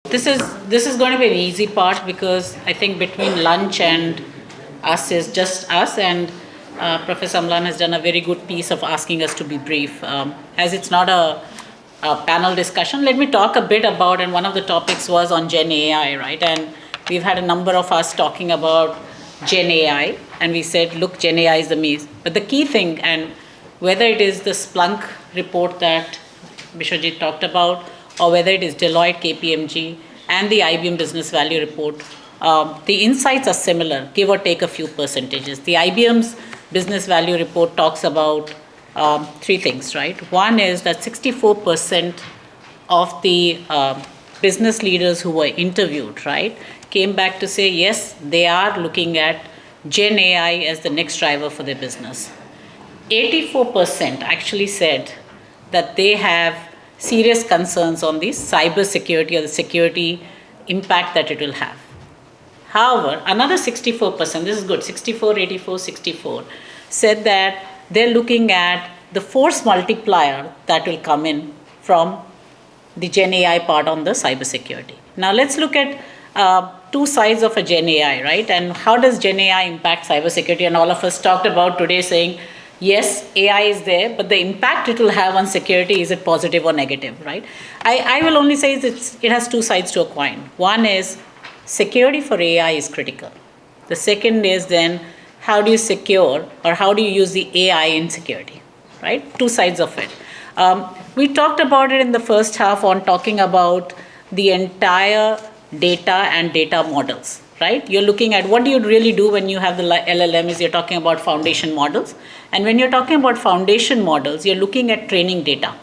This is going to be an easy part because I think between lunch and us is just us, and Professor Amlan has done a very good piece of asking us to be brief. As it's not a panel discussion, let me talk a bit about, and one of the topics was on Gen AI, right? And we've had a number of us talking about Gen AI, and we said, look, Gen AI is the means. But the key thing, and whether it is the Splunk report that Bishwajit talked about, or whether it is Deloitte, KPMG, and the IBM Business Value Report, the insights are similar, give or take a few percentages. The IBM's Business Value Report talks about three things, right? One is that 64% of the business leaders who were interviewed, right, came back to say, yes, they are looking at Gen AI as the next driver for their business. 84% actually said that they have serious concerns on the cyber security or the security impact that it will have. However, another 64%, this is good, 64, 84, 64, said that they're looking at the force multiplier that will come in from the Gen AI part on the cyber security. Now let's look at two sides of a Gen AI, right? And how does Gen AI impact cybersecurity? And all of us talked about today saying, yes, AI is there, but the impact it will have on security, is it positive or negative, right? I will only say it has two sides to a coin. One is security for AI is critical. The second is then how do you secure or how do you use the AI in security, right? Two sides of it. We talked about it in the first half on talking about the entire data and data models, right? You're looking at what do you really do when you have the LLMs, you're talking about foundation models. And when you're talking about foundation models, you're looking at training data.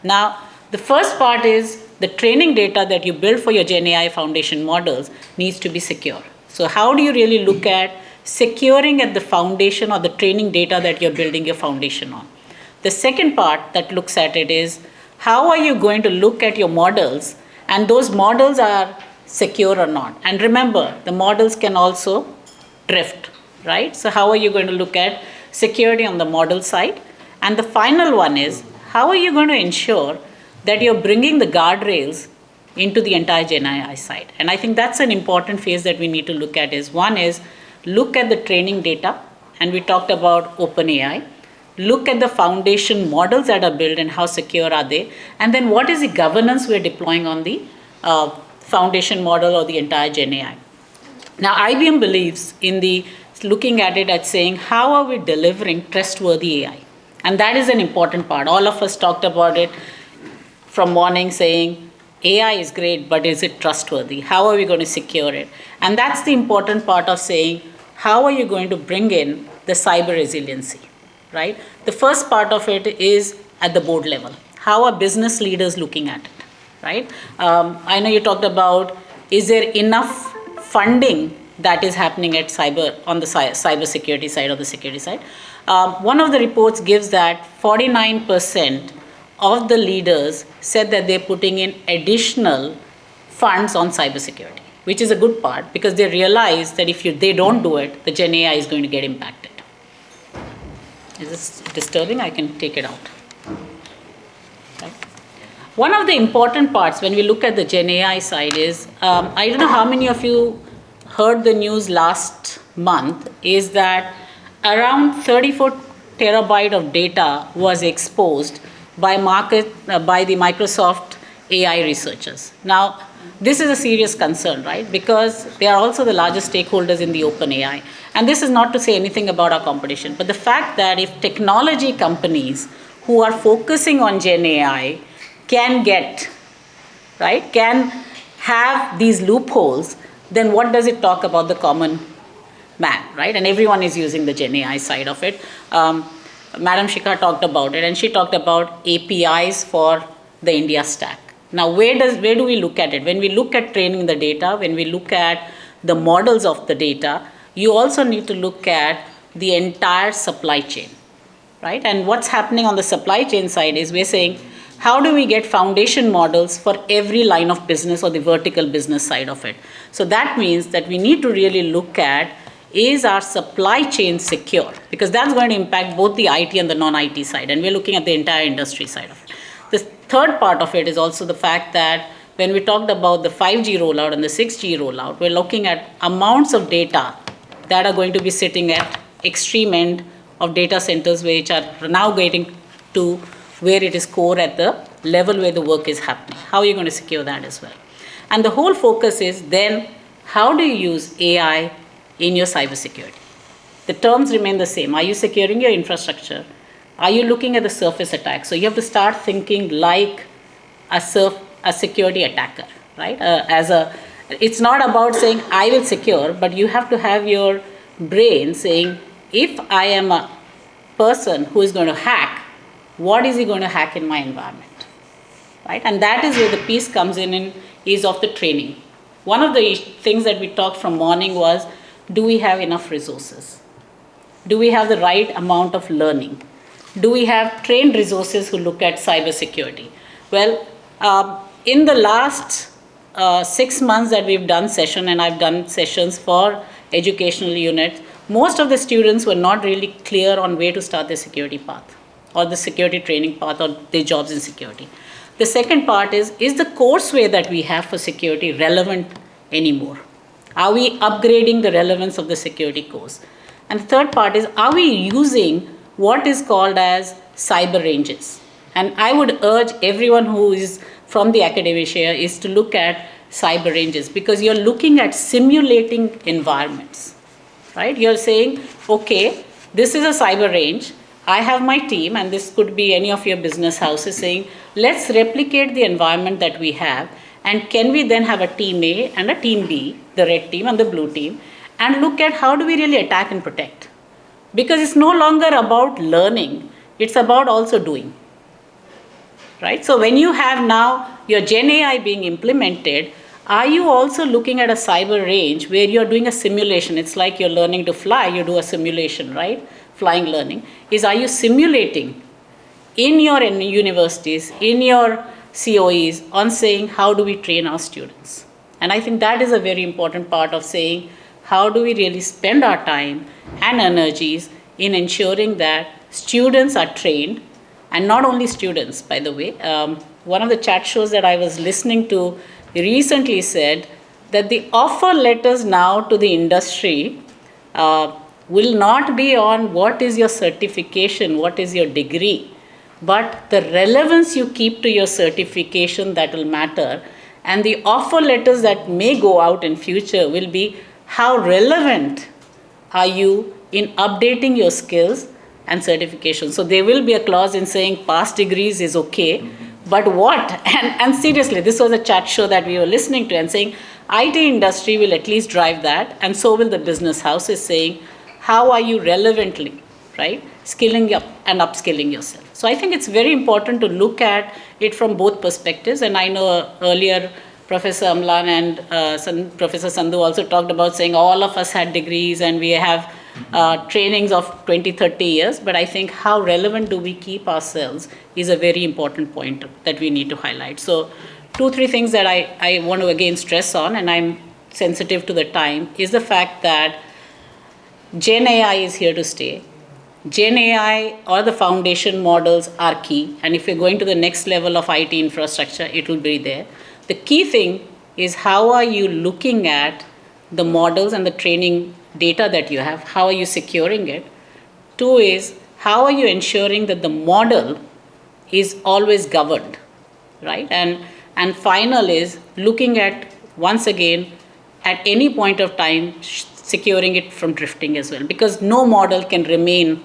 Now, the first part is the training data that you build for your Gen AI foundation models needs to be secure. So how do you really look at securing at the foundation or the training data that you're building your foundation on? The second part that looks at it is how are you going to look at your models and those models are secure or not. And remember, the models can also drift, right? So how are you going to look at security on the model side? And the final one is how are you going to ensure that you're bringing the guardrails into the entire Gen AI side? And I think that's an important phase that we need to look at is one is look at the training data, and we talked about OpenAI. Look at the foundation models that are built and how secure are they, and then what is the governance we're deploying on the foundation model or the entire Gen AI. Now, IBM believes in the looking at it at saying how are we delivering trustworthy AI, and that is an important part. All of us talked about it from morning saying AI is great, but is it trustworthy? How are we going to secure it? And that's the important part of saying how are you going to bring in the cyber resiliency, right? The first part of it is at the board level. How are business leaders looking at it, right? I know you talked about is there enough funding that is happening at cyber on the cyber security side or the security side. One of the reports gives that 49% of the leaders said that they're putting in additional funds on cybersecurity, which is a good part because they realize that if they don't do it, the Gen AI is going to get impacted. Is this disturbing? I can take it out. Right. One of the important parts when we look at the Gen AI side is, I don't know how many of you heard the news last month, is that around 34 terabyte of data was exposed by the Microsoft AI researchers. Now, this is a serious concern, right? Because they are also the largest stakeholders in the OpenAI. And this is not to say anything about our competition, but the fact that if technology companies who are focusing on Gen AI can get, right, can have these loopholes, then what does it talk about the common man, right? And everyone is using the Gen AI side of it. Madam Shikha talked about it, and she talked about APIs for the India stack. Now, where do we look at it? When we look at training the data, when we look at the models of the data, you also need to look at the entire supply chain, right? And what's happening on the supply chain side is we're saying, how do we get foundation models for every line of business or the vertical business side of it? So that means that we need to really look at, is our supply chain secure? Because that's going to impact both the IT and the non-IT side, and we're looking at the entire industry side of it. The third part of it is also the fact that when we talked about the 5G rollout and the 6G rollout, we're looking at amounts of data that are going to be sitting at extreme end of data centers, which are now getting to where it is core at the level where the work is happening. How are you going to secure that as well? And the whole focus is then how do you use AI in your cybersecurity? The terms remain the same. Are you securing your infrastructure? Are you looking at the surface attack? So you have to start thinking like a security attacker, right? It's not about saying I will secure, but you have to have your brain saying, if I am a person who is going to hack, what is he going to hack in my environment, right? And that is where the piece comes in is of the training. One of the things that we talked from morning was, do we have enough resources? Do we have the right amount of learning? Do we have trained resources who look at cybersecurity? Well, in the last 6 months that we've done session, and I've done sessions for educational units, most of the students were not really clear on where to start their security path or the security training path or their jobs in security. The second part is the courseware that we have for security relevant anymore? Are we upgrading the relevance of the security course? And the third part is, are we using what is called as cyber ranges? And I would urge everyone who is from the academia is to look at cyber ranges, because you're looking at simulating environments, right? You're saying, okay, this is a cyber range. I have my team, and this could be any of your business houses, saying, let's replicate the environment that we have, and can we then have a team A and a team B, the red team and the blue team, and look at how do we really attack and protect? Because it's no longer about learning, it's about also doing, right? So when you have now your Gen AI being implemented, are you also looking at a cyber range where you're doing a simulation? It's like you're learning to fly, you do a simulation, right? Flying learning is, are you simulating in your universities, in your COEs, on saying how do we train our students? And I think that is a very important part of saying, how do we really spend our time and energies in ensuring that students are trained, and not only students, by the way. One of the chat shows that I was listening to recently said that the offer letters now to the industry will not be on what is your certification, what is your degree, but the relevance you keep to your certification that will matter. And the offer letters that may go out in future will be, how relevant are you in updating your skills and certification? So there will be a clause in saying past degrees is okay, but what? And seriously, this was a chat show that we were listening to, and saying IT industry will at least drive that, and so will the business houses, saying how are you relevantly, right, skilling up and upskilling yourself. So I think it's very important to look at it from both perspectives. And I know earlier Professor Amlan and Professor Sandhu also talked about saying all of us had degrees and we have trainings of 20, 30 years. But I think how relevant do we keep ourselves is a very important point that we need to highlight. So 2, 3 things that I want to again stress on, and I'm sensitive to the time, is the fact that Gen AI is here to stay. Gen AI or the foundation models are key. And if you're going to the next level of IT infrastructure, it will be there. The key thing is, how are you looking at the models and the training data that you have? How are you securing it? 2 is, how are you ensuring that the model is always governed, right? And final is looking at, once again, at any point of time, securing it from drifting as well, because no model can remain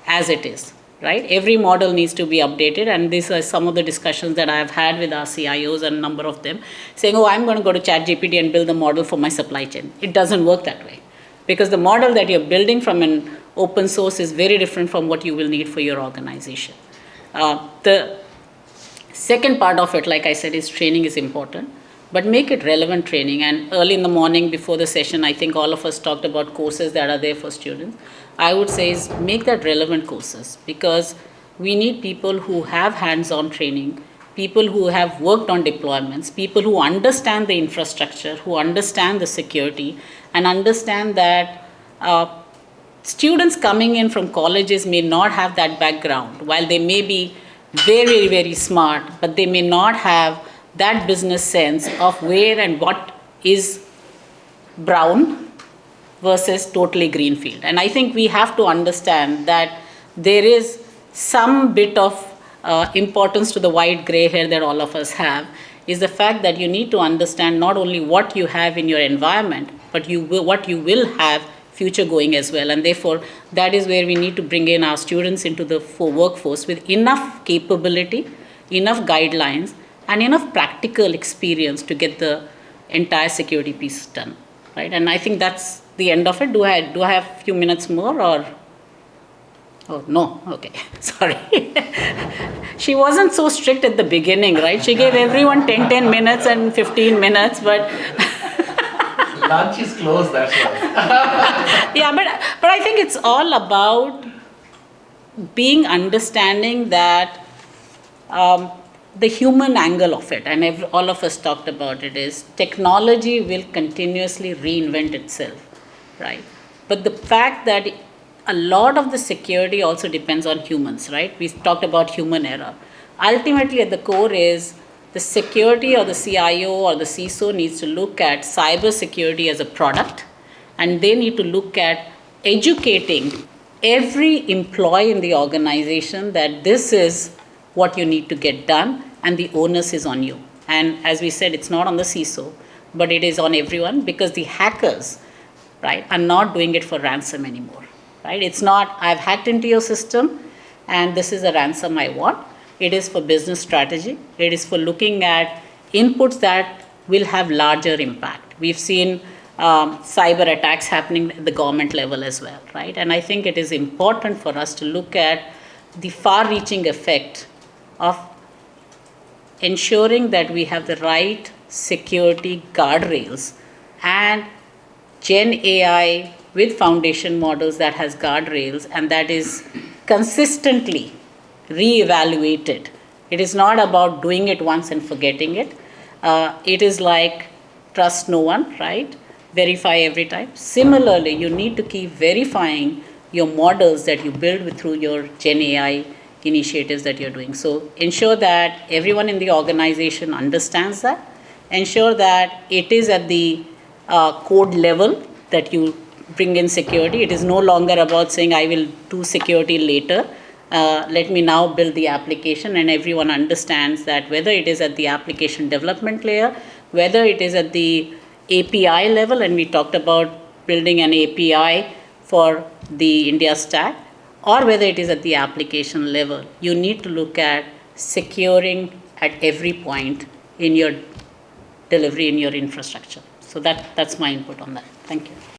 as it is, right? Every model needs to be updated, and these are some of the discussions that I have had with our CIOs, and a number of them, saying, oh, I'm going to go to ChatGPT and build a model for my supply chain. It doesn't work that way, because the model that you're building from an open source is very different from what you will need for your organization. The second part of it, like I said, is training is important, but make it relevant training. And early in the morning before the session, I think all of us talked about courses that are there for students. I would say is make that relevant courses, because we need people who have hands-on training, people who have worked on deployments, people who understand the infrastructure, who understand the security, and understand that students coming in from colleges may not have that background. While they may be very, very smart, but they may not have that business sense of where and what is brown versus totally greenfield. And I think we have to understand that there is some bit of importance to the white gray hair that all of us have, is the fact that you need to understand not only what you have in your environment, but what you will have future going as well. And therefore, that is where we need to bring in our students into the workforce with enough capability, enough guidelines, and enough practical experience to get the entire security piece done, right? And I think that's the end of it. Do I have a few minutes more, or? Oh, no. Okay. Sorry. She wasn't so strict at the beginning, right? She gave everyone 10 minutes and 15 minutes, but lunch is closed, that's why. yeah, but I think it's all about being understanding that the human angle of it, and all of us talked about it, is technology will continuously reinvent itself, right? But the fact that a lot of the security also depends on humans, right? We talked about human error. Ultimately, at the core is the security, or the CIO or the CISO needs to look at cyber security as a product, and they need to look at educating every employee in the organization that this is what you need to get done, and the onus is on you. And as we said, it's not on the CISO, but it is on everyone, because the hackers, right, are not doing it for ransom anymore. Right? It's not, I've hacked into your system and this is a ransom I want. It is for business strategy. It is for looking at inputs that will have larger impact. We've seen cyber attacks happening at the government level as well, right? And I think it is important for us to look at the far-reaching effect of ensuring that we have the right security guardrails and Gen AI with foundation models that has guardrails and that is consistently re-evaluated. It is not about doing it once and forgetting it. It is like trust no one, right? Verify every time. Similarly, you need to keep verifying your models that you build through your Gen AI initiatives that you're doing. So ensure that everyone in the organization understands that. Ensure that it is at the code level that you bring in security. It is no longer about saying I will do security later. Let me now build the application, and everyone understands that whether it is at the application development layer, whether it is at the API level, and we talked about building an API for the India stack, or whether it is at the application level, you need to look at securing at every point in your delivery, in your infrastructure. So that's my input on that. Thank you.